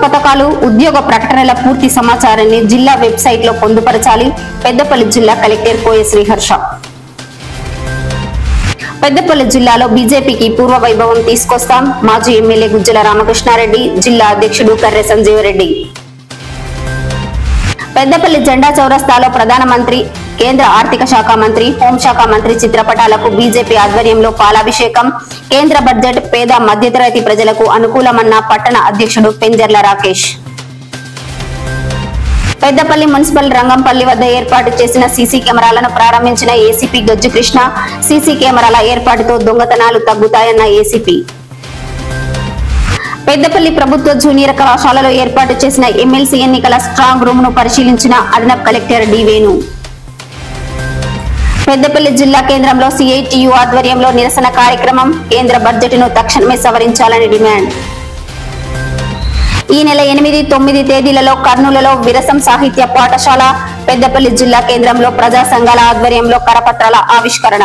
పథకాలు, ఉద్యోగ ప్రకటనల పూర్తి సమాచారాన్ని జిల్లా వెబ్సైట్ లో పొందుపరచాలి. పెద్దపల్లి జిల్లా కలెక్టర్ కోయ శ్రీహర్ష. పెద్దపల్లి జిల్లాలో బీజేపీకి పూర్వ వైభవం తీసుకొస్తాం. మాజీ ఎమ్మెల్యే గుజ్జల రామకృష్ణారెడ్డి, జిల్లా అధ్యక్షుడు కర్రె సంజీవరెడ్డి. పెద్దపల్లి జెండా చౌరస్తాలో ప్రధానమంత్రి, కేంద్ర ఆర్థిక శాఖ మంత్రి, హోంశాఖ మంత్రి చిత్రపటాలకు బీజేపీ ఆధ్వర్యంలో పాలాభిషేకం. కేంద్ర బడ్జెట్ పేద మధ్యతరగతి ప్రజలకు అనుకూలమన్న పట్టణ అధ్యక్షుడు పెంజర్ల రాకేష్. పెద్దపల్లి మున్సిపల్ రంగంపల్లి వద్ద ఏర్పాటు చేసిన సీసీ కెమెరాలను ప్రారంభించిన ఏసీపీ గజ్జు కృష్ణ. సీసీ కెమెరాల ఏర్పాటుతో దొంగతనాలు తగ్గుతాయన్న ఏసీపీ. పెద్దపల్లి ప్రభుత్వ జూనియర్ కళాశాలలో ఏర్పాటు చేసిన ఎమ్మెల్సీ ఎన్నికల స్ట్రాంగ్ రూమ్ ను పరిశీలించిన అదనపు కలెక్టర్ డి వేణు. పెద్దపల్లి జిల్లా కేంద్రంలో సిఐటియు ఆధ్వర్యంలో నిరసన కార్యక్రమం. కేంద్ర బడ్జెట్ ను తక్షణమే సవరించాలని డిమాండ్. ఈ నెల 8, 9 తేదీలలో కర్నూలులో విరసం సాహిత్య పాఠశాల. పెద్దపల్లి జిల్లా కేంద్రంలో ప్రజా సంఘాల ఆధ్వర్యంలో కరపత్రాల ఆవిష్కరణ.